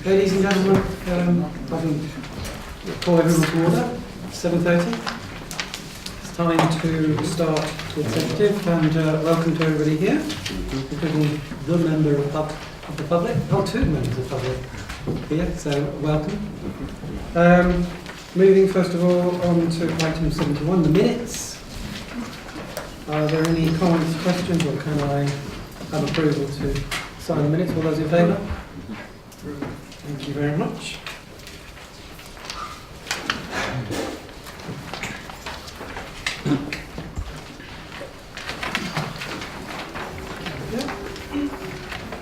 Ladies and gentlemen, I can call everyone to order. 7:30. It's time to start the executive, and welcome to everybody here, including the member of the public. Oh, two members of the public here, so welcome. Moving first of all on to item 71, the minutes. Are there any comments, questions, or can I have approval to sign the minutes? All those in favour? Thank you very much.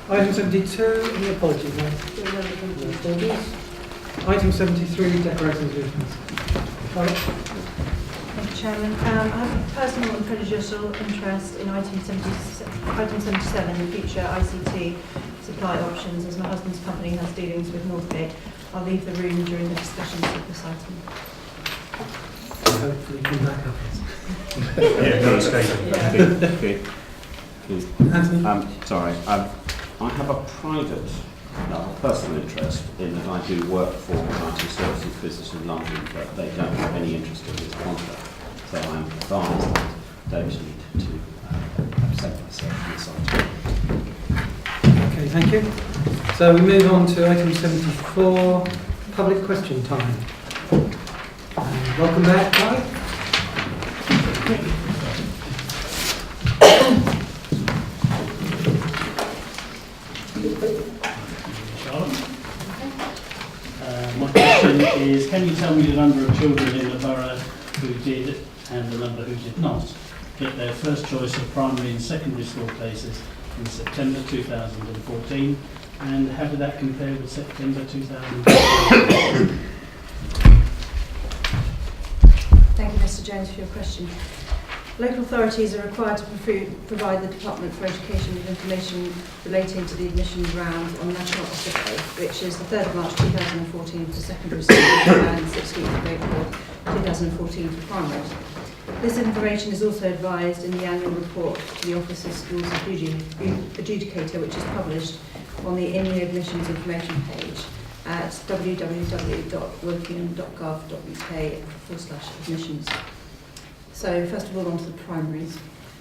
Item 72, any apologies? No apologies. Item 73, decorations and Charlotte. Thank you, Chairman. I have a personal and prejudicial interest in item 77, the future ICT supply options, as my husband's company has dealings with Northgate. I'll leave the room during the discussions of this item. Hopefully come back up. Yeah, no escape. Anthony? Sorry, I have a personal interest in that. I do work for IT Services business in London, but they don't have any interest in this contract. So I'm advised that David needed to absent myself from this item. Okay, thank you. So we move on to item 74, public question time. Welcome back, Guy. Charlotte. My question is, can you tell me the number of children in the borough who did and the number who did not get their first choice of primary and secondary school places in September 2014, and how did that compare with September 2015? Thank you, Mr. Jones, for your question. Local authorities are required to provide the Department for Education with information relating to the admissions round on National Officer Day, which is the 3rd of March 2014 for secondary school and 16th of April 2014 for primary. This information is also advised in the annual report to the Office of Schools Adjudicator, which is published on the in-year admissions information page at www.wokingham.gov.uk/admissions. So first of all, on to the primaries.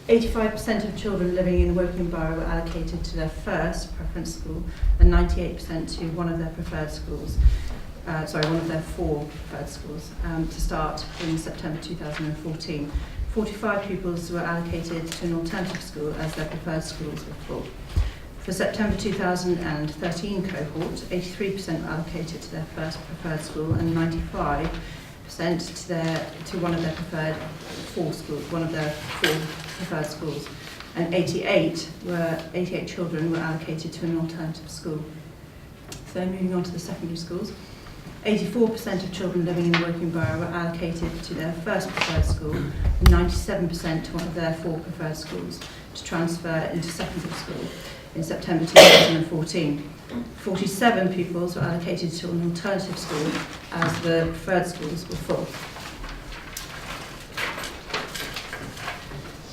85% of children living in Woking Borough were allocated to their first preference school and 98% to one of their preferred schools. One of their 4 preferred schools to start in September 2014. 45 pupils were allocated to an alternative school as their preferred schools were full. For September 2013 cohort, 83% were allocated to their first preferred school and 95% to one of their preferred 4 schools, one of their 4 preferred schools, and 88 children were allocated to an alternative school. So moving on to the secondary schools. 84% of children living in the Woking Borough were allocated to their first preferred school and 97% to one of their 4 preferred schools to transfer into secondary school in September 2014. 47 pupils were allocated to an alternative school as the preferred schools were full.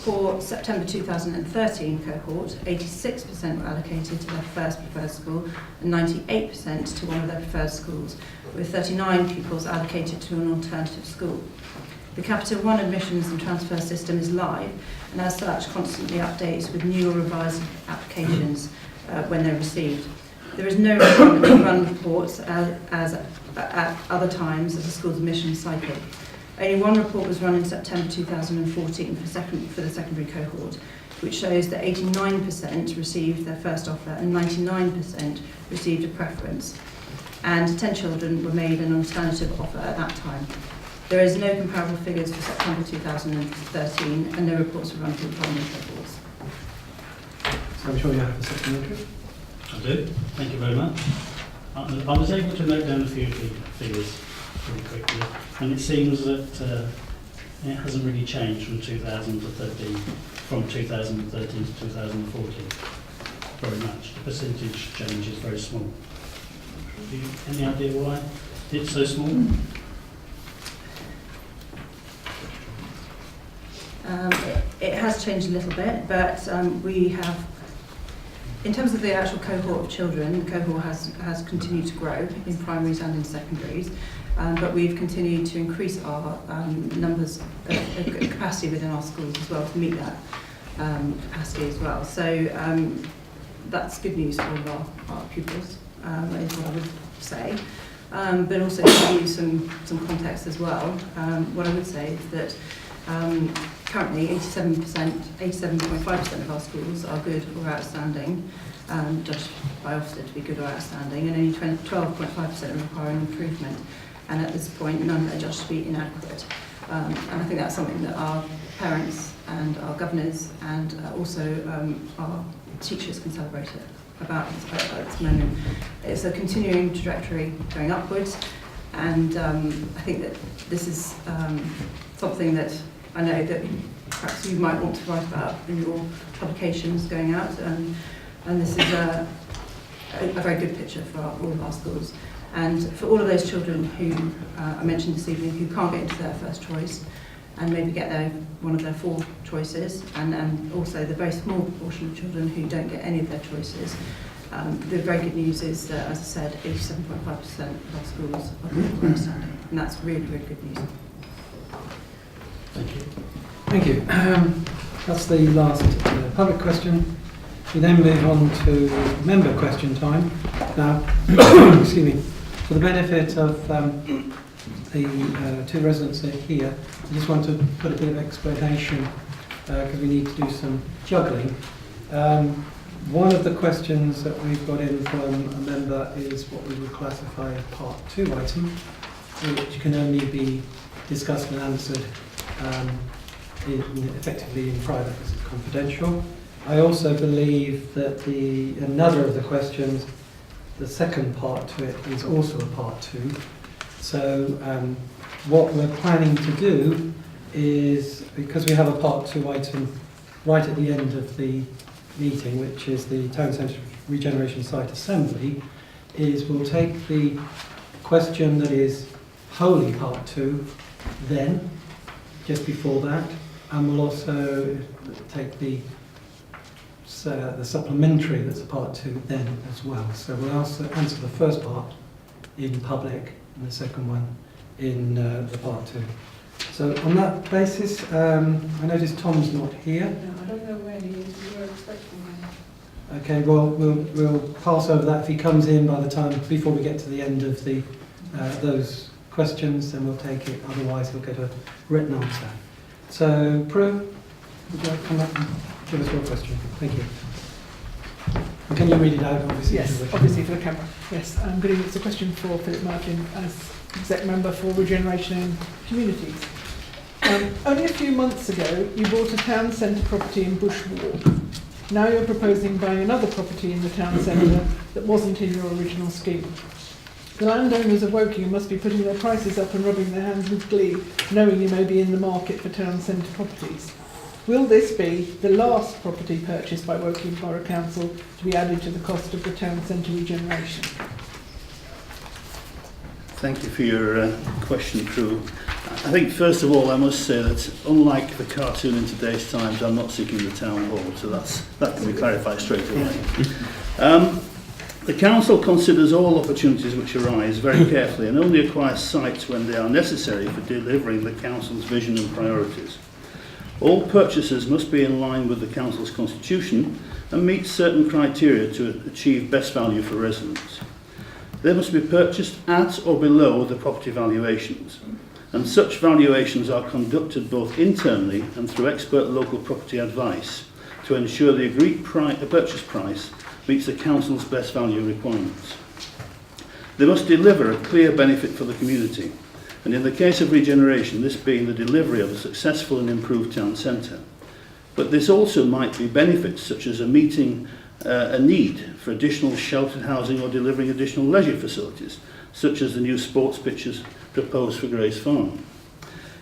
For September 2013 cohort, 86% were allocated to their first preferred school and 98% to one of their preferred schools, with 39 pupils allocated to an alternative school. The Capital One admissions and transfer system is live and as such constantly updates with new or revised applications when they're received. There is no requirement to run reports as at other times of the school's admission cycle. Only one report was run in September 2014 for the secondary cohort, which shows that 89% received their first offer and 99% received a preference, and 10 children were made an alternative offer at that time. There is no comparable figures for September 2013, and no reports were run for the primary cohorts. So I'm sure you have a supplementary. I do. Thank you very much. I was able to note down a few figures pretty quickly, and it seems that it hasn't really changed from 2013 to 2014 very much. The percentage change is very small. Any idea why it's so small? It has changed a little bit, but we have In terms of the actual cohort of children, the cohort has continued to grow in primaries and in secondaries, but we've continued to increase our numbers of capacity within our schools as well to meet that capacity as well. So that's good news for all of our pupils, is what I would say. But also to give you some context as well, what I would say is that currently 87.5% of our schools are good or outstanding, judged by Ofsted to be good or outstanding, and only 12.5% are requiring improvement. And at this point, none are judged to be inadequate. And I think that's something that our parents and our governors and also our teachers can celebrate it about at this moment. It's a continuing trajectory going upwards, and I think that this is something that I know that perhaps you might want to write about in your publications going out, and this is a very good picture for all of our schools. And for all of those children who I mentioned this evening who can't get into their first choice and maybe get one of their 4 choices, and also the very small proportion of children who don't get any of their choices, the very good news is that, as I said, 87.5% of our schools are good or outstanding, and that's really, really good news. Thank you. Thank you. That's the last public question. We then move on to member question time. Now, excuse me, for the benefit of the 2 residents that are here, I just want to put a bit of explanation because we need to do some juggling. One of the questions that we've got in from a member is what we would classify as part 2 item, which can only be discussed and answered effectively in private because it's confidential. I also believe that another of the questions, the second part to it, is also a part 2. So what we're planning to do is, because we have a part 2 item right at the end of the meeting, which is the Town Centre Regeneration Site Assembly, is we'll take the question that is wholly part 2 then, just before that, and we'll also take the supplementary that's a part 2 then as well. So we'll answer the first part in public and the second one in the part 2. So on that basis, I notice Tom's not here. No, I don't know when he is. We were expecting him. Okay, well we'll pass over that. If he comes in by the time before we get to the end of the those questions, then we'll take it. Otherwise, we'll get a written answer. So, Prue, would you like to come up and give us your question? Thank you. And can you read it out, obviously? Yes, obviously for the camera. Yes, it's a question for Philip Martin as Exec Member for Regeneration and Communities. Only a few months ago, you bought a town centre property in Bush Ward. Now you're proposing buying another property in the town centre that wasn't in your original scheme. The landowners of Woking must be putting their prices up and rubbing their hands with glee, knowing you may be in the market for town centre properties. Will this be the last property purchased by Woking Borough Council to be added to the cost of the town centre regeneration? Thank you for your question, Prue. I think first of all I must say that unlike the cartoon in today's Times, I'm not seeking the town hall, so that can be clarified straight away. The council considers all opportunities which arise very carefully and only acquires sites when they are necessary for delivering the council's vision and priorities. All purchases must be in line with the council's constitution and meet certain criteria to achieve best value for residents. They must be purchased at or below the property valuations, and such valuations are conducted both internally and through expert local property advice to ensure the agreed purchase price meets the council's best value requirements. They must deliver a clear benefit for the community, and in the case of regeneration, this being the delivery of a successful and improved town centre. But this also might be benefits such as meeting a need for additional sheltered housing or delivering additional leisure facilities, such as the new sports pitches proposed for Grace Farm.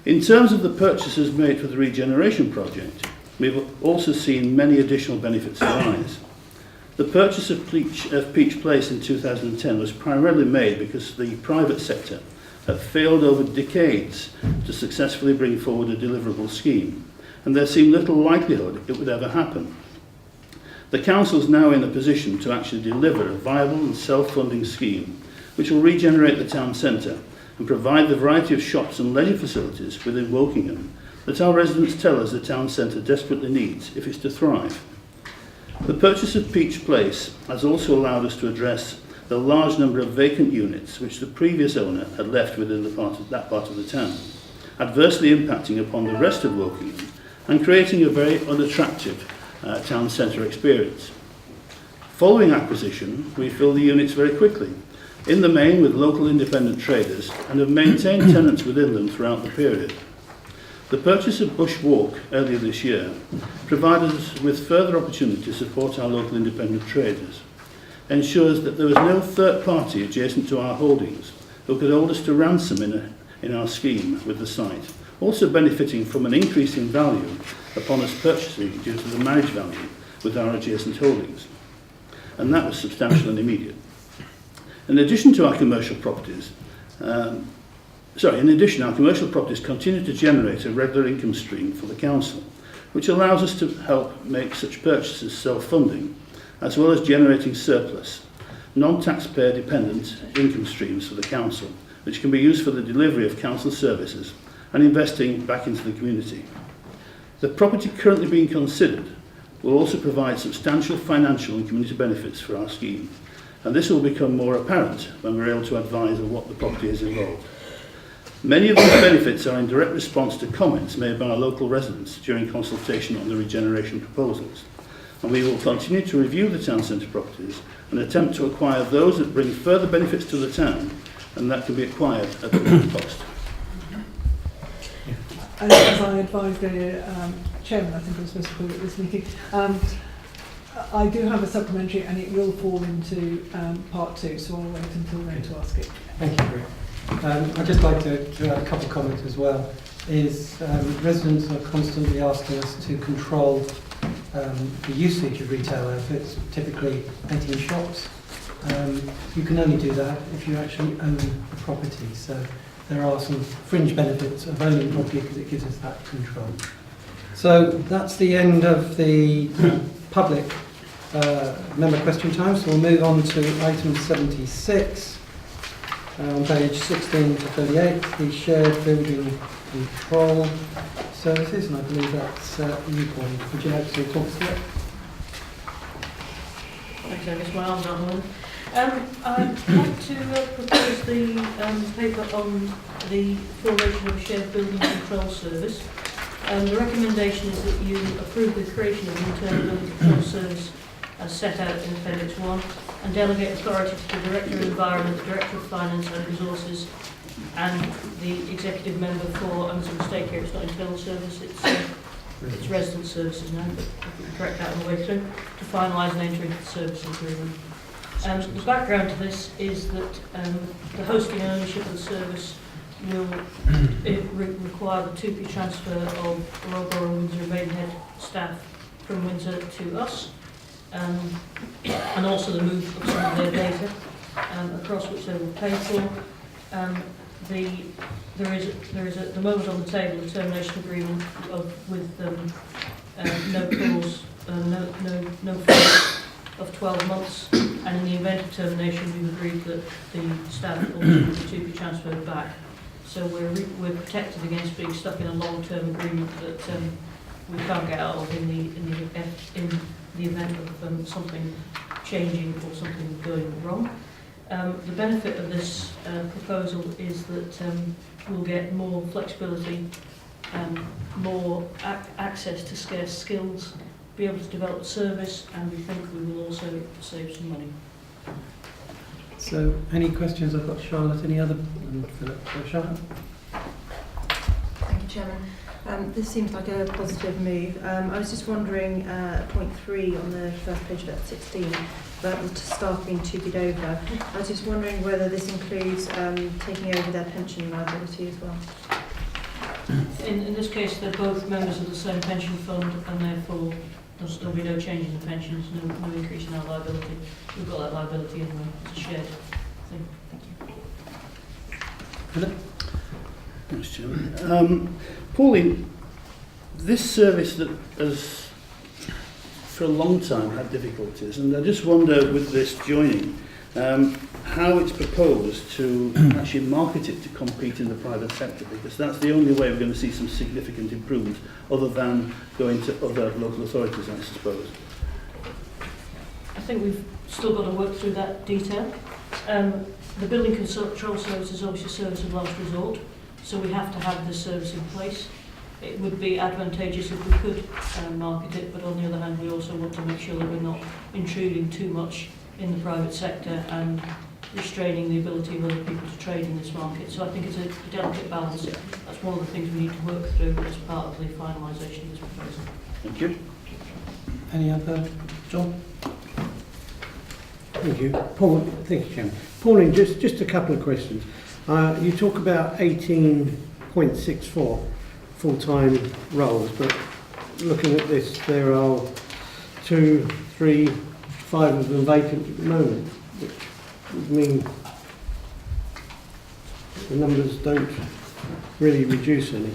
In terms of the purchases made for the regeneration project, we've also seen many additional benefits arise. The purchase of Peach Place in 2010 was primarily made because the private sector had failed over decades to successfully bring forward a deliverable scheme, and there seemed little likelihood it would ever happen. The council is now in a position to actually deliver a viable and self-funding scheme which will regenerate the town centre and provide the variety of shops and leisure facilities within Wokingham that our residents tell us the town centre desperately needs if it's to thrive. The purchase of Peach Place has also allowed us to address the large number of vacant units which the previous owner had left within that part of the town, adversely impacting upon the rest of Wokingham and creating a very unattractive town centre experience. Following acquisition, we filled the units very quickly, in the main with local independent traders, and have maintained tenants within them throughout the period. The purchase of Bush Walk earlier this year provided us with further opportunity to support our local independent traders, ensures that there was no third party adjacent to our holdings who could hold us to ransom in our scheme with the site, also benefiting from an increase in value upon us purchasing due to the marriage value with our adjacent holdings. And that was substantial and immediate. In addition to our commercial properties, our commercial properties continue to generate a regular income stream for the council, which allows us to help make such purchases self-funding, as well as generating surplus, non-taxpayer dependent income streams for the council, which can be used for the delivery of council services and investing back into the community. The property currently being considered will also provide substantial financial and community benefits for our scheme, and this will become more apparent when we're able to advise on what the property is involved. Many of these benefits are in direct response to comments made by our local residents during consultation on the regeneration proposals, and we will continue to review the town centre properties and attempt to acquire those that bring further benefits to the town and that can be acquired at the low cost. And as I advised the chairman, I think I was supposed to call it this meeting, I do have a supplementary and it will fall into part 2, so I'll wait until then to ask it. Thank you, Greg. I'd just like to add a couple of comments as well. Residents are constantly asking us to control the usage of retail outfits, typically 18 shops. You can only do that if you actually own the property. So there are some fringe benefits of owning property because it gives us that control. So that's the end of the public member question time. So we'll move on to item 76 on page 16 to 38, the shared building control services, and I believe that's you, Paul. Would you like to talk to it? Thanks, Angus. My arm's not on. I'd like to propose the paper on the formation of a shared building control service. The recommendation is that you approve the creation of an internal building control service as set out in Appendix 1 and delegate authority to the Director of Environment, the Director of Finance and Resources and the Executive Member for, and there's a mistake here, it's not internal service, it's resident services now, but I can correct that on the way through, to finalise and enter into the service agreement. The background to this is that the hosting and ownership of the service will require the 2p transfer of Royal Borough Windsor and Maidenhead staff from Windsor to us, and also the move of some of their data across, which they will pay for. There is at the moment on the table a termination agreement with no clause, no fee of 12 months, and in the event of termination we've agreed that the staff also will be transferred back. So we're protected against being stuck in a long-term agreement that we can't get out of in the event of something changing or something going wrong. The benefit of this proposal is that we'll get more flexibility, more access to scarce skills, be able to develop a service, and we think we will also save some money. So, any questions? I've got Charlotte. Any other? And Philip. Charlotte? Thank you, Chairman. This seems like a positive move. I was just wondering, point 3 on the first page of that 16, about the staff being tupied over. I was just wondering whether this includes taking over their pension liability as well. In this case, they're both members of the same pension fund, and therefore there'll be no change in the pensions, no increase in our liability. We've got that liability anyway. It's a shared thing. Thank you. Philip? Thanks, Chairman. Pauline, this service that has for a long time had difficulties, and I just wonder with this joining, how it's proposed to actually market it to compete in the private sector, because that's the only way we're going to see some significant improvement, other than going to other local authorities, I suppose. I think we've still got to work through that detail. The Building Control Service is obviously a service of last resort, so we have to have this service in place. It would be advantageous if we could market it, but on the other hand, we also want to make sure that we're not intruding too much in the private sector and restraining the ability of other people to trade in this market. So I think it's a delicate balance. That's one of the things we need to work through as part of the finalisation of this proposal. Thank you. Any other, John? Thank you. Paul, thank you, Chairman. Pauline, just a couple of questions. You talk about 18.64 full-time roles, but looking at this, there are 2, 3, 5 of them vacant at the moment, which would mean the numbers don't really reduce any.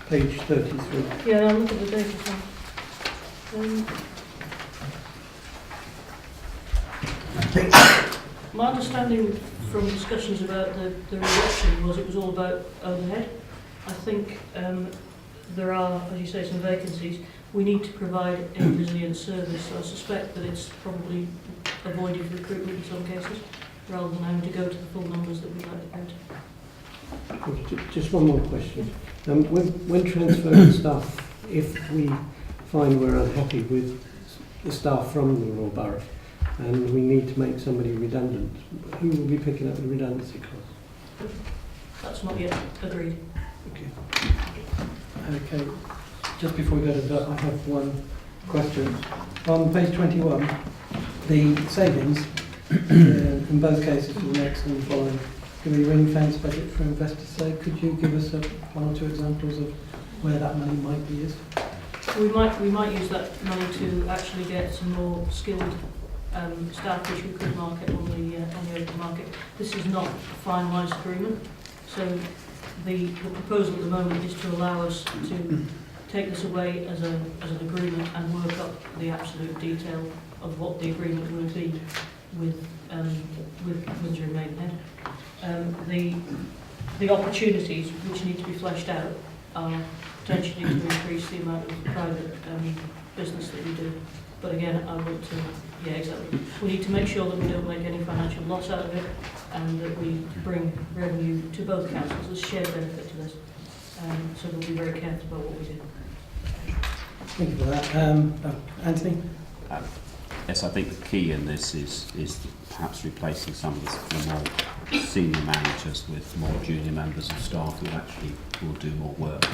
Page 33. Yeah, I'll look at the data. My understanding from discussions about the reduction was it was all about overhead. I think there are, as you say, some vacancies. We need to provide a resilient service, so I suspect that it's probably avoided recruitment in some cases, rather than having to go to the full numbers that we'd like to go to. Just one more question. When transferring staff, if we find we're unhappy with the staff from the Royal Borough and we need to make somebody redundant, who will be picking up the redundancy costs? That's not yet agreed. Okay. Okay, just before we go to that, I have one question. On page 21, the savings, in both cases for the next and the following, give me a ring-fence budget for investors' sake. Could you give us one or two examples of where that money might be used? We might use that money to actually get some more skilled staff, which we could market on the open market. This is not a finalised agreement, so the proposal at the moment is to allow us to take this away as an agreement and work up the absolute detail of what the agreement will be with Windsor and Maidenhead. The opportunities which need to be fleshed out are potentially to increase the amount of private business that we do. But again, I want to, yeah, exactly. We need to make sure that we don't make any financial loss out of it and that we bring revenue to both councils as shared benefit to this. So we'll be very careful about what we do. Thank you for that. Anthony? Yes, I think the key in this is perhaps replacing some of the more senior managers with more junior members of staff who actually will do more work.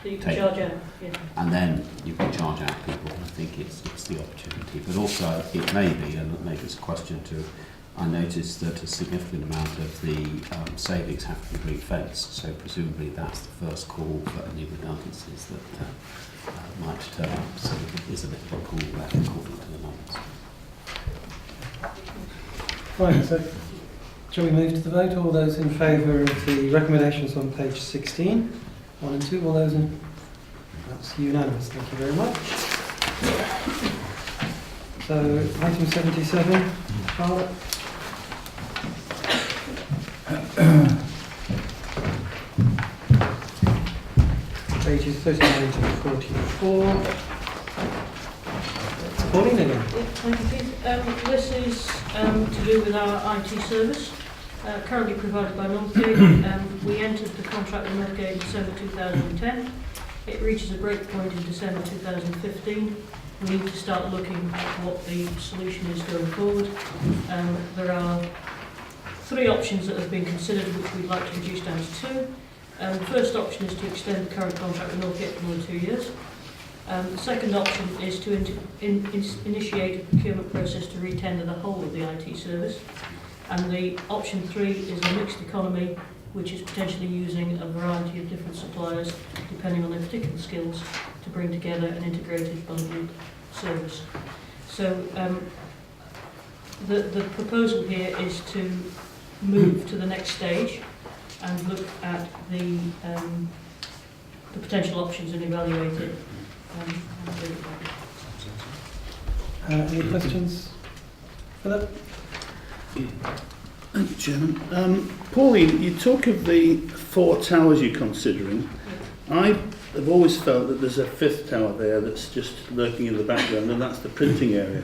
So you can charge out, yeah. And then you can charge out people. I think it's the opportunity. But also it may be, and maybe it's a question to, I noticed that a significant amount of the savings have to be ring-fenced, so presumably that's the first call for any redundancies that might turn up. So it is a bit of a call there according to the numbers. Right, so shall we move to the vote? All those in favour of the recommendations on page 16, 1 and 2, all those in? That's unanimous, thank you very much. So, item 77, Charlotte. Pages 39 to 44. Pauline again. Thank you, Keith. This is to do with our IT service, currently provided by Northgate. We entered the contract with Northgate in December 2010. It reaches a break point in December 2015. We need to start looking at what the solution is going forward. There are 3 options that have been considered, which we'd like to reduce down to 2. The first option is to extend the current contract with Northgate for another 2 years. The second option is to initiate a procurement process to re-tender the whole of the IT service. And the option 3 is a mixed economy, which is potentially using a variety of different suppliers, depending on their particular skills, to bring together an integrated bundled service. So the proposal here is to move to the next stage. and look at the potential options and evaluate it. Any questions? Philip? Thank you, Chairman. Pauline, you talk of the 4 towers you're considering. I have always felt that there's a 5th tower there that's just lurking in the background, and that's the printing area.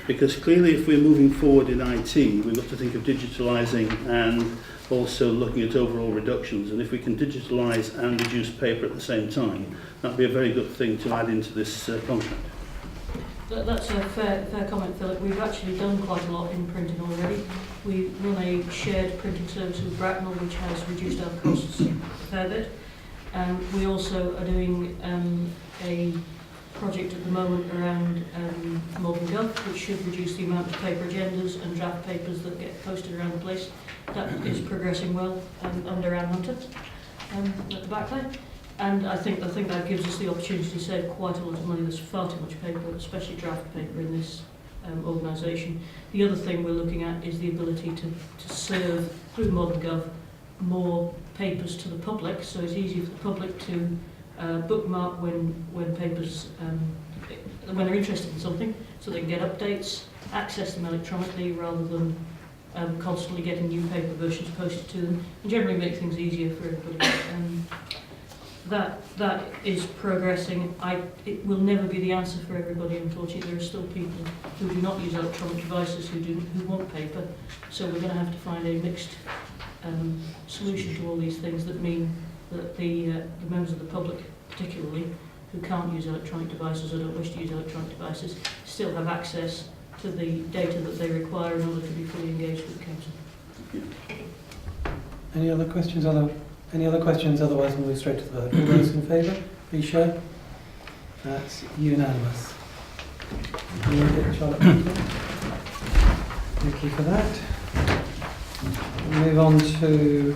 Because clearly if we're moving forward in IT, we've got to think of digitalising and also looking at overall reductions. And if we can digitalise and reduce paper at the same time, that'd be a very good thing to add into this contract. That's a fair comment, Philip. We've actually done quite a lot in printing already. We run a shared printing service with Bracknell, which has reduced our costs a fair bit. We also are doing a project at the moment around Modern Gov, which should reduce the amount of paper agendas and draft papers that get posted around the place. That is progressing well under Anne Hunter at the back there. And I think that gives us the opportunity to save quite a lot of money. There's far too much paper, especially draft paper, in this organisation. The other thing we're looking at is the ability to serve, through Modern Gov, more papers to the public, so it's easy for the public to bookmark when papers, when they're interested in something, so they can get updates, access them electronically rather than constantly getting new paper versions posted to them, and generally make things easier for everybody. That is progressing. It will never be the answer for everybody, unfortunately. There are still people who do not use electronic devices who want paper, so we're going to have to find a mixed solution to all these things that mean that the members of the public, particularly, who can't use electronic devices or don't wish to use electronic devices, still have access to the data that they require in order to be fully engaged with the council. Any other questions? Otherwise we'll move straight to the vote. All those in favour, please show. That's unanimous. You want to get Charlotte? Thank you for that. We'll move on to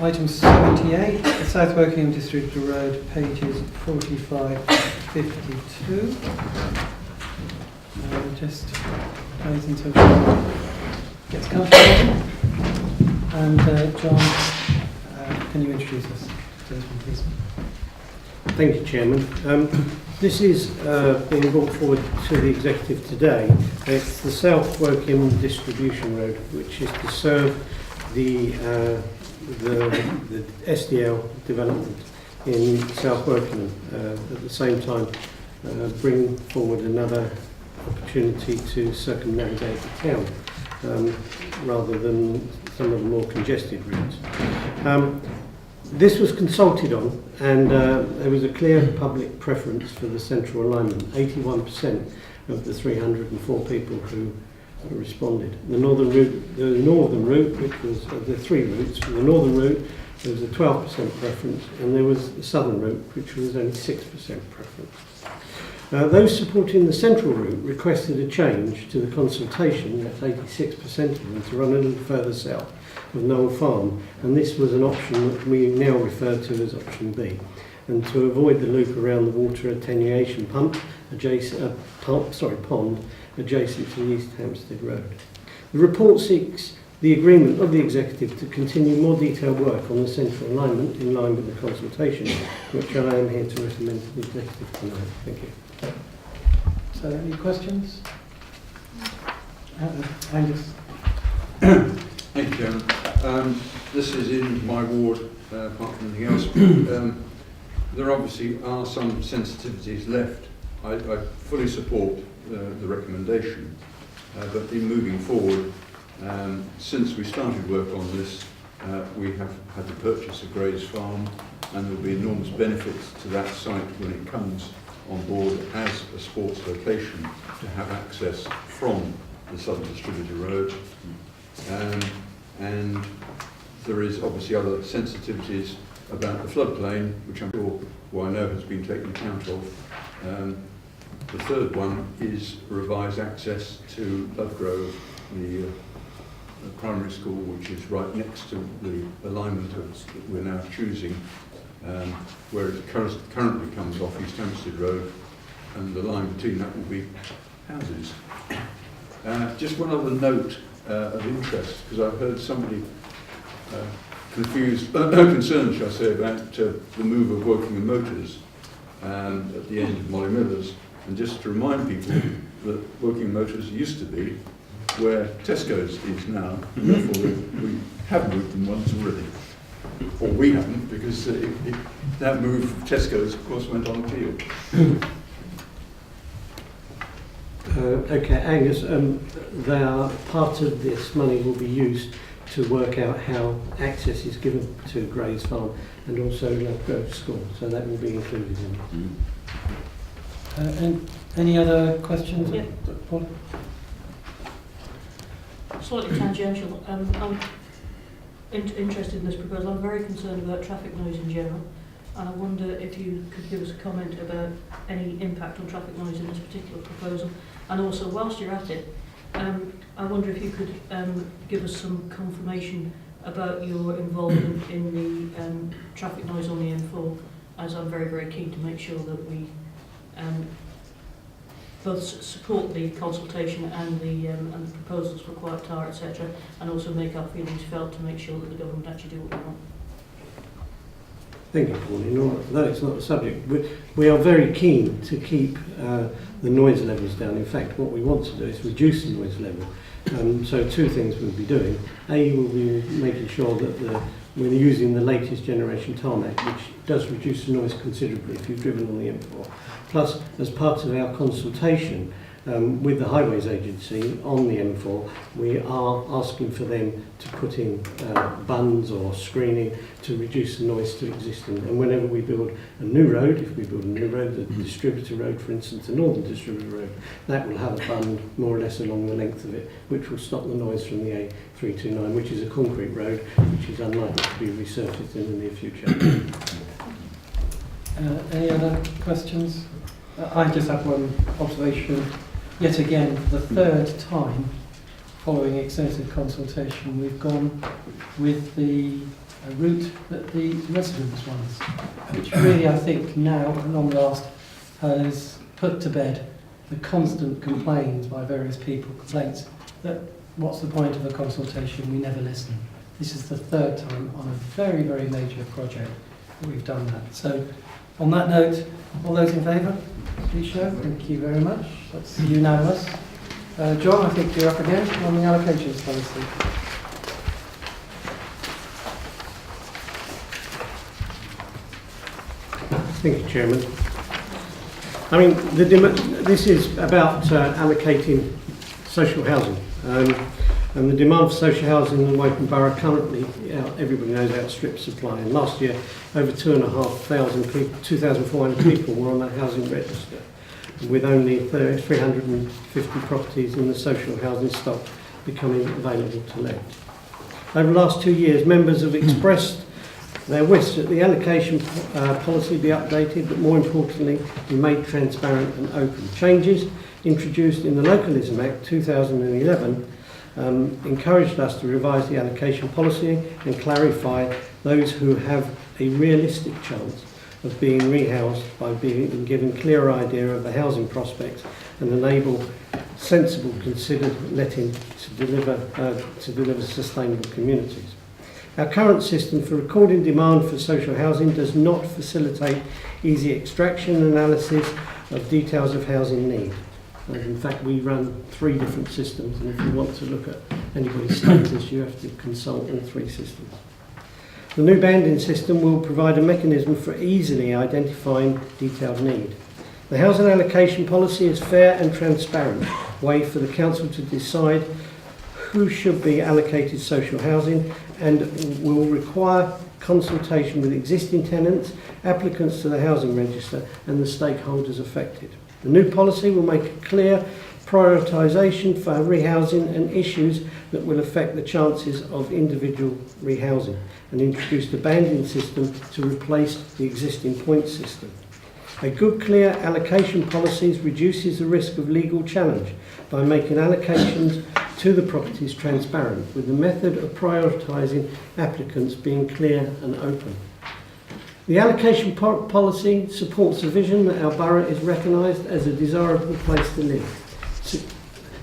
item 78, the South Wokingham Distributor Road, pages 45 to 52. Just wait until John gets comfortable. And John, can you introduce us to this one, please? Thank you, Chairman. This is being brought forward to the Executive today. It's the South Wokingham Distribution Road, which is to serve the SDL development in South Wokingham. At the same time, bring forward another opportunity to circumnavigate the town rather than some of the more congested routes. This was consulted on, and there was a clear public preference for the central alignment. 81% of the 304 people who responded. The northern route, which was the 3 routes. For the northern route, there was a 12% preference, and there was the southern route, which was only 6% preference. Those supporting the central route requested a change to the consultation, that's 86% of them, to run a little further south of Knoll Farm, and this was an option that we now refer to as option B. And to avoid the loop around the water attenuation pond adjacent to East Hampstead Road. The report seeks the agreement of the Executive to continue more detailed work on the central alignment in line with the consultation, which I am here to recommend to the Executive tonight. Thank you. So, any questions? Angus? Thank you, Chairman. This is in my ward, apart from anything else. There obviously are some sensitivities left. I fully support the recommendation, but in moving forward, since we started work on this, we have had to purchase a Grays farm, and there will be enormous benefits to that site when it comes on board as a sports location to have access from the Southern Distributor Road. And there is obviously other sensitivities about the floodplain, which I'm sure, well, I know has been taken account of. The third one is revised access to Lovegrove, the primary school, which is right next to the alignment that we're now choosing, where it currently comes off East Hampstead Road, and the line between that will be houses. Just one other note of interest, because I've heard somebody concerned, shall I say, about the move of Wokingham Motors at the end of Molly Millers. And just to remind people that Wokingham Motors used to be where Tesco's is now, and therefore we have moved them once already. Or we haven't, because that move of Tesco's, of course, went on appeal. Okay, Angus, part of this money will be used to work out how access is given to Grays Farm and also Lovegrove School, so that will be included in it. And any other questions? Yeah. Paul? Slightly tangential. I'm interested in this proposal. I'm very concerned about traffic noise in general, and I wonder if you could give us a comment about any impact on traffic noise in this particular proposal. And also, whilst you're at it, I wonder if you could give us some confirmation about your involvement in the traffic noise on the M4, as I'm very, very keen to make sure that we both support the consultation and the proposals for Quiet Tower, etc., and also make our feelings felt to make sure that the government actually do what we want. Thank you, Pauline. Although it's not the subject, we are very keen to keep the noise levels down. In fact, what we want to do is reduce the noise level. So two things we'll be doing. A, we'll be making sure that we're using the latest generation tarmac, which does reduce the noise considerably if you've driven on the M4. Plus, as part of our consultation with the Highways Agency on the M4, we are asking for them to put in bunds or screening to reduce the noise to existing. And whenever we build a new road, if we build a new road, the distributor road, for instance, the Northern Distributor Road, that will have a bund more or less along the length of it, which will stop the noise from the A329, which is a concrete road, which is unlikely to be resurfaced in the near future. Any other questions? I just have one observation. Yet again, the third time, following extensive consultation, we've gone with the route that the residents want, which really, I think, now, at long last, has put to bed the constant complaints by various complaints that what's the point of a consultation, we never listen. This is the third time on a very, very major project that we've done that. So, on that note, all those in favour, please show. Thank you very much. That's unanimous. John, I think you're up again on the allocations policy. Thank you, Chairman. I mean, this is about allocating social housing. And the demand for social housing in the Woking Borough currently, everybody knows, outstrips supply. And last year, over 2,500 people, 2,400 people were on the housing register, with only 350 properties in the social housing stock becoming available to let. Over the last 2 years, members have expressed their wish that the allocation policy be updated, but more importantly, be made transparent and open. Changes introduced in the Localism Act 2011 encouraged us to revise the allocation policy and clarify those who have a realistic chance of being rehoused by being given clearer idea of the housing prospects and enable sensible, considered letting to deliver sustainable communities. Our current system for recording demand for social housing does not facilitate easy extraction and analysis of details of housing need. And in fact, we run 3 different systems, and if you want to look at anybody's status, you have to consult all 3 systems. The new banding system will provide a mechanism for easily identifying detailed need. The housing allocation policy is a fair and transparent way for the council to decide who should be allocated social housing, and will require consultation with existing tenants, applicants to the housing register and the stakeholders affected. The new policy will make a clear prioritisation for rehousing and issues that will affect the chances of individual rehousing, and introduce the banding system to replace the existing point system. A good, clear allocation policy reduces the risk of legal challenge by making allocations to the properties transparent, with the method of prioritising applicants being clear and open. The allocation policy supports the vision that our borough is recognised as a desirable place to live.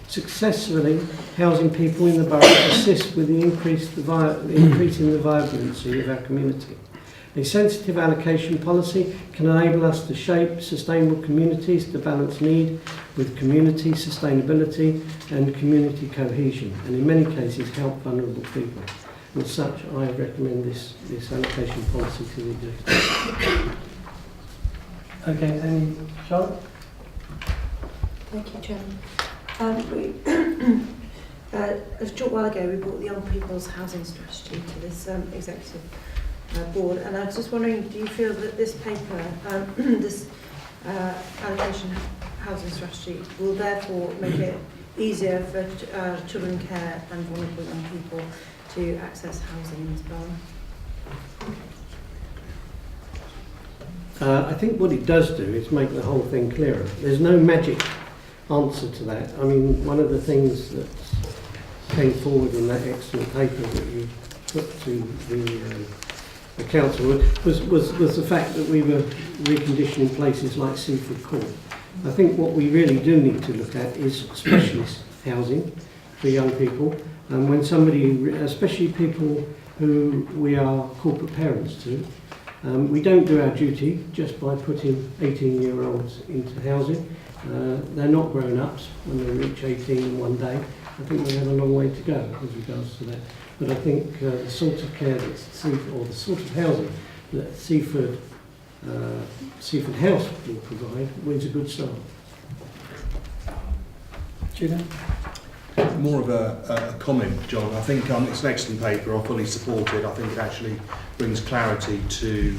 successfully housing people in the borough assists with the increase in the vibrancy of our community. A sensitive allocation policy can enable us to shape sustainable communities to balance need with community sustainability and community cohesion, and in many cases help vulnerable people. And as such, I recommend this allocation policy to the executive. Okay, any Charlotte? Thank you, Chairman. A short while ago, we brought the Young People's Housing Strategy to this executive board, and I was just wondering, do you feel that this paper, this allocation housing strategy, will therefore make it easier for children in care and vulnerable young people to access housing in this borough? I think what it does do is make the whole thing clearer. There's no magic answer to that. I mean, one of the things that came forward in that excellent paper that you put to the council was the fact that we were reconditioning places like Seaford Court. I think what we really do need to look at is specialist housing for young people, and when somebody, especially people who we are corporate parents to, we don't do our duty just by putting 18-year-olds into housing. They're not grown-ups when they reach 18 in one day. I think we have a long way to go with regards to that. But I think the sort of care that the sort of housing that Seaford House will provide is a good start. Julian? More of a comment, John. I think it's an excellent paper. I fully support it. I think it actually brings clarity to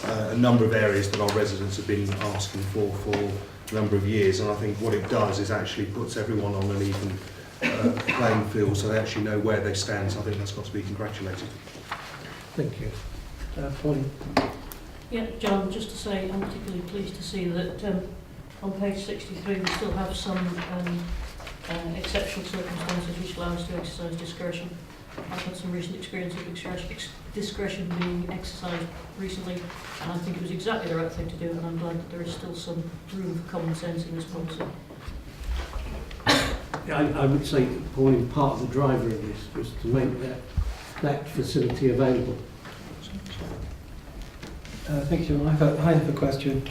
a number of areas that our residents have been asking for a number of years. And I think what it does is actually puts everyone on an even playing field, so they actually know where they stand. So I think that's got to be congratulated. Thank you. Pauline? Yeah, John, just to say, I'm particularly pleased to see that on page 63 we still have some exceptional circumstances which allow us to exercise discretion. I've had some recent experience of discretion being exercised recently, and I think it was exactly the right thing to do, and I'm glad that there is still some room for common sense in this policy. I would say, Pauline, part of the driver of this was to make that facility available. Thank you. I have a question.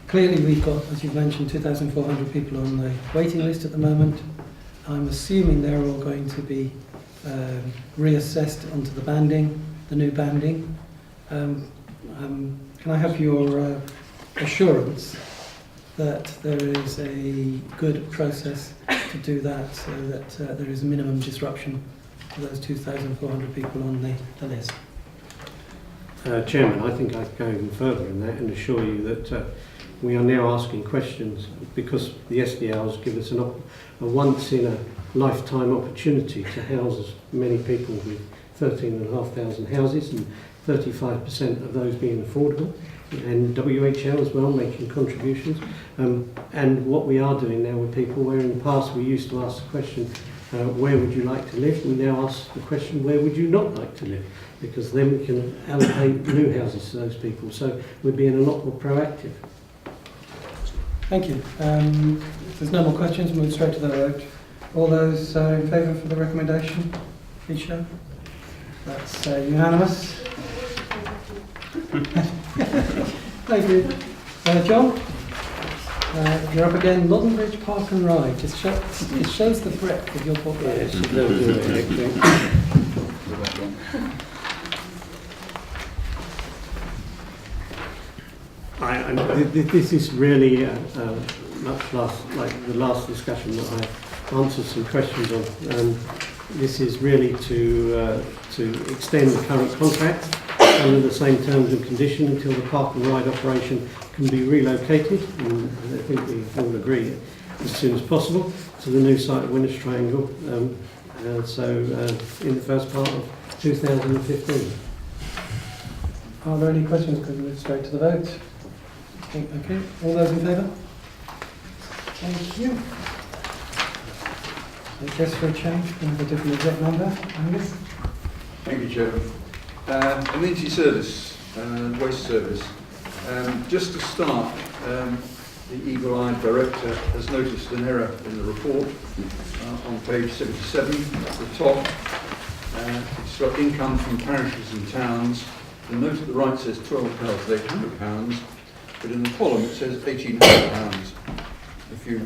Clearly we've got, as you've mentioned, 2,400 people on the waiting list at the moment. I'm assuming they're all going to be reassessed onto the banding, the new banding. Can I have your assurance that there is a good process to do that, so that there is a minimum disruption to those 2,400 people on the list? Chairman, I think I'd go even further in that and assure you that we are now asking questions because the SDLs give us a once-in-a-lifetime opportunity to house as many people with 13,500 houses, and 35% of those being affordable, and WHL as well making contributions. And what we are doing now with people, where in the past we used to ask the question, where would you like to live? We now ask the question, where would you not like to live? Because then we can allocate new houses to those people. So we're being a lot more proactive. Thank you. If there's no more questions, we'll move straight to the vote. All those in favour for the recommendation, please show. That's unanimous. Thank you. John, you're up again. London Bridge Park and Ride. It shows the breadth of your portfolio. Yes, they'll do it. This is really much like the last discussion that I answered some questions on. This is really to extend the current contract under the same terms and conditions until the park and ride operation can be relocated, and I think we all agree as soon as possible, to the new site at Winners Triangle, so in the first part of 2015. Are there any questions? Can we move straight to the vote? Okay, all those in favour? Thank you. I guess for a change, we have a different exec number. Angus? Thank you, Chairman. Amenity service, waste service. Just to start, the eagle-eyed director has noticed an error in the report on page 77 at the top. It's got income from parishes and towns. The note at the right says £12,800, but in the column it says £1,800. If you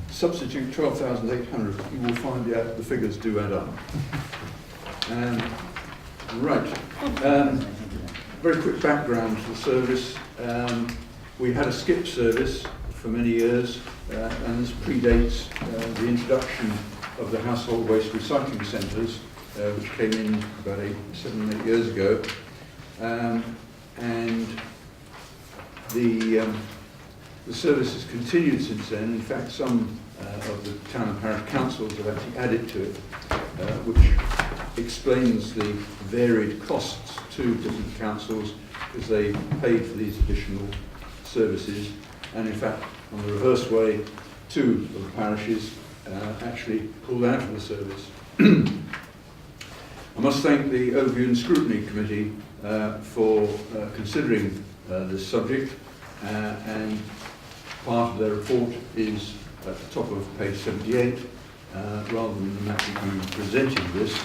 substitute 12,800, you will find the figures do add up. Right. Very quick background to the service. We had a skip service for many years, and this predates the introduction of the household waste recycling centres, which came in about 7 or 8 years ago. And the service has continued since then. In fact, some of the town and parish councils have actually added to it, which explains the varied costs to different councils because they paid for these additional services. And in fact, on the reverse way, 2 of the parishes actually pulled out of the service. I must thank the Overview and Scrutiny Committee for considering this subject, and part of their report is at the top of page 78, rather than the map you presenting this.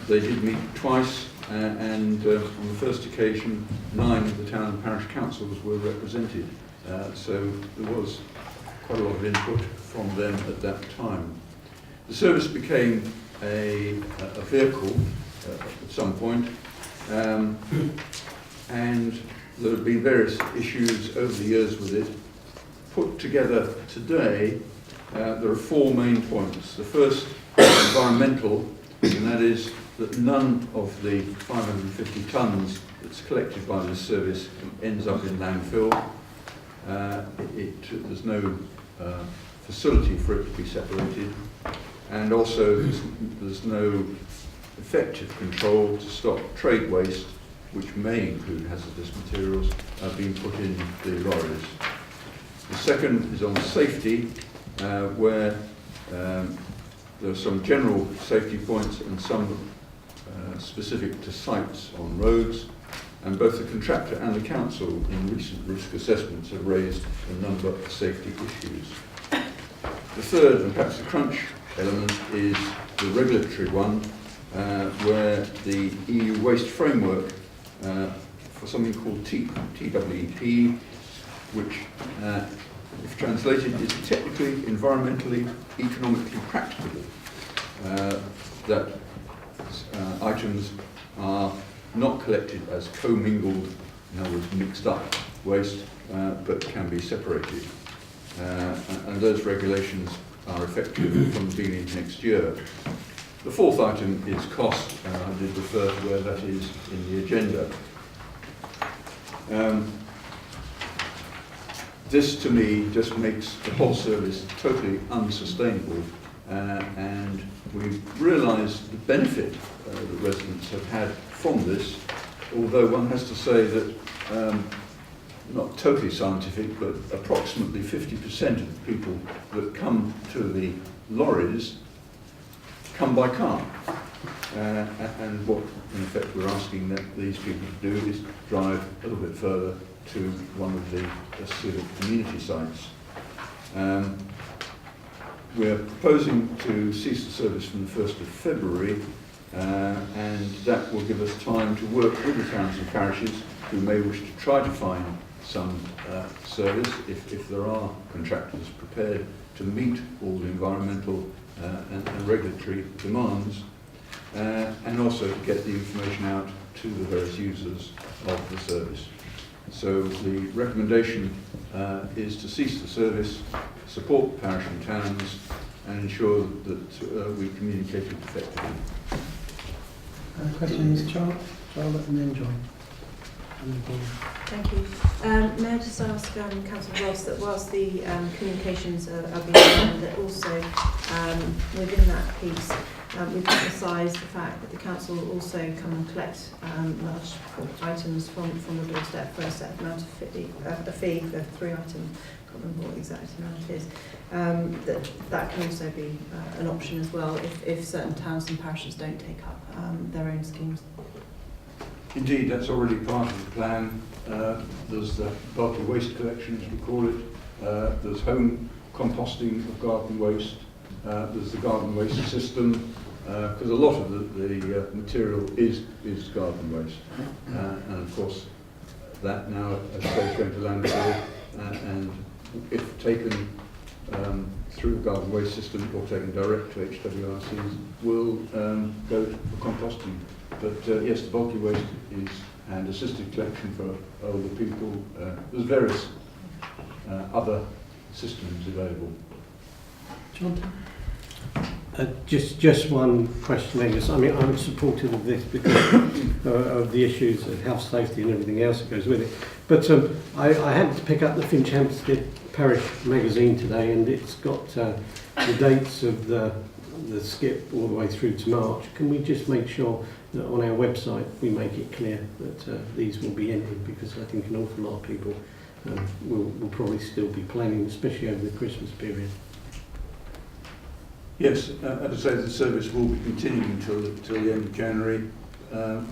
They did meet twice, and on the first occasion, 9 of the town and parish councils were represented. So there was quite a lot of input from them at that time. The service became a vehicle at some point, and there have been various issues over the years with it. Put together today, there are 4 main points. The first is environmental, and that is that none of the 550 tonnes that's collected by this service ends up in landfill. There's no facility for it to be separated, and also there's no effective control to stop trade waste, which may include hazardous materials, being put in the lorries. The second is on safety, where there are some general safety points and some specific to sites on roads, and both the contractor and the council in recent risk assessments have raised a number of safety issues. The third, and perhaps the crunch element, is the regulatory one, where the EU waste framework for something called TWEP, which, if translated, is technically, environmentally, economically practicable, that items are not collected as commingled, in other words, mixed up waste, but can be separated. And those regulations are effective from the beginning of next year. The fourth item is cost, and I did refer to where that is in the agenda. This, to me, just makes the whole service totally unsustainable, and we've realised the benefit that residents have had from this, although one has to say that, not totally scientific, but approximately 50% of the people that come to the lorries come by car. And what, in effect, we're asking that these people to do is drive a little bit further to one of the civic community sites. We're proposing to cease the service from the 1st of February, and that will give us time to work with the towns and parishes who may wish to try to find some service, if there are contractors prepared to meet all the environmental and regulatory demands, and also to get the information out to the various users of the service. So the recommendation is to cease the service, support the parish and towns, and ensure that we communicate it effectively. Questions, Charlotte, and then John. Thank you. May I just ask Councillor Ross that whilst the communications are being done, that also within that piece we've emphasised the fact that the council will also come and collect large items from the doorstep for a set amount of a fee for 3 items. I can't remember what the exact amount is. That can also be an option as well if certain towns and parishes don't take up their own schemes. Indeed, that's already part of the plan. There's the bulky waste collection, as we call it. There's home composting of garden waste. There's the garden waste system, because a lot of the material is garden waste. And of course, that now is going to landfill, and if taken through the garden waste system or taken direct to HWRCs, will go for composting. But yes, the bulky waste is, and assisted collection for older people. There's various other systems available. John? Just one question, Angus. I mean, I'm supportive of this because of the issues of health, safety and everything else that goes with it. But I happened to pick up the Finch Hampstead Parish magazine today, and it's got the dates of the skip all the way through to March. Can we just make sure that on our website we make it clear that these will be ended, because I think an awful lot of people will probably still be planning, especially over the Christmas period. Yes, as I say, the service will be continuing until the end of January.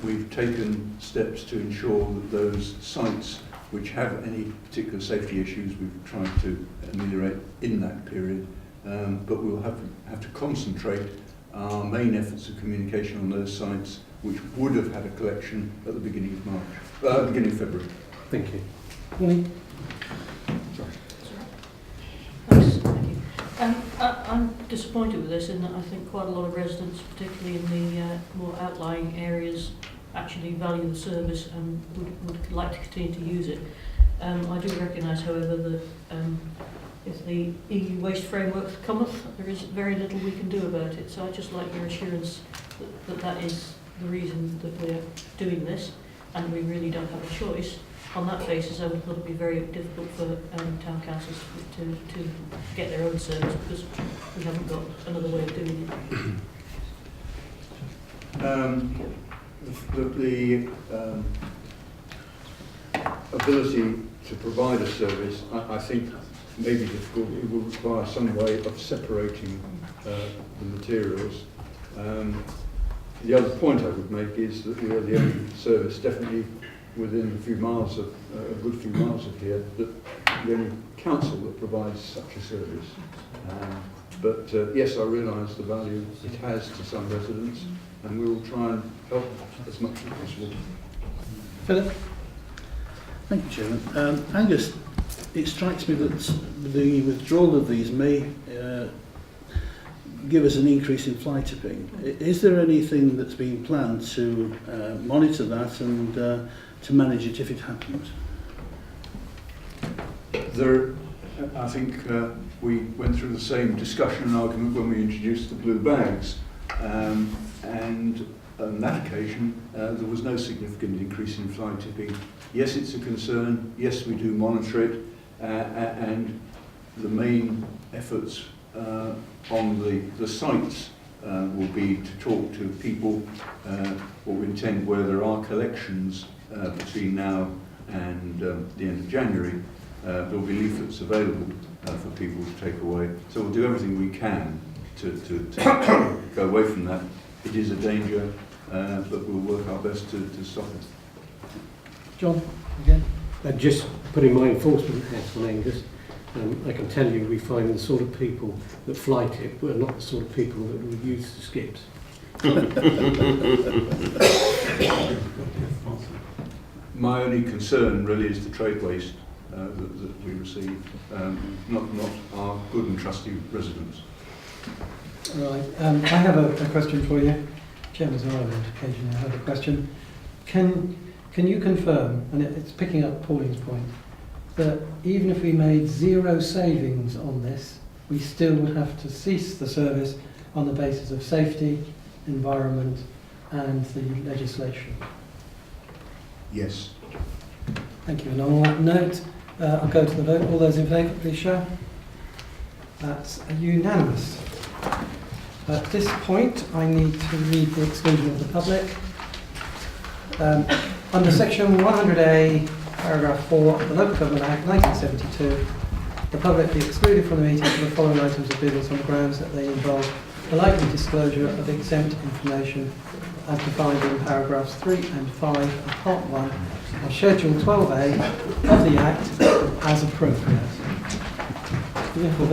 We've taken steps to ensure that those sites which have any particular safety issues, we've tried to ameliorate in that period. But we'll have to concentrate our main efforts of communication on those sites which would have had a collection at the beginning of March, beginning of February. Thank you. Thanks, thank you. I'm disappointed with this in that I think quite a lot of residents, particularly in the more outlying areas, actually value the service and would like to continue to use it. I do recognise, however, that if the EU waste framework cometh, there is very little we can do about it. So I'd just like your assurance that is the reason that we're doing this, and we really don't have a choice. On that basis, I would thought it would be very difficult for town councils to get their own service, because we haven't got another way of doing it. The ability to provide a service, I think, may be difficult. It will require some way of separating the materials. The other point I would make is that we are the only service, definitely within a few miles of, a good few miles of here, that the only council that provides such a service. But yes, I realise the value it has to some residents, and we will try and help as much as possible. Philip? Thank you, Chairman. Angus, it strikes me that the withdrawal of these may give us an increase in fly tipping. Is there anything that's been planned to monitor that and to manage it if it happens? There, I think we went through the same discussion and argument when we introduced the blue bags, and on that occasion there was no significant increase in fly tipping. Yes, it's a concern. Yes, we do monitor it, and the main efforts on the sites will be to talk to people, what we intend where there are collections between now and the end of January. There will be leaflets available for people to take away. So we'll do everything we can to go away from that. It is a danger, but we'll work our best to stop it. John, again? Just putting my enforcement hat on, Angus, I can tell you we find the sort of people that fly tip were not the sort of people that would use the skips. My only concern really is the trade waste that we receive, not our good and trusty residents. Right. I have a question for you. Chairman's Ireland, occasionally I have a question. Can you confirm, and it's picking up Pauline's point, that even if we made zero savings on this, we still would have to cease the service on the basis of safety, environment and the legislation? Yes. Thank you. And on that note, I'll go to the vote. All those in favour, please show. That's unanimous. At this point, I need to read the exclusion of the public. Under section 100A, paragraph 4 of the Local Government Act 1972, the public be excluded from the meeting for the following items of business on the grounds that they involve the likely disclosure of exempt information as defined in paragraphs 3 and 5 of Part 1 of Schedule 12A of the Act as appropriate. Yeah, well,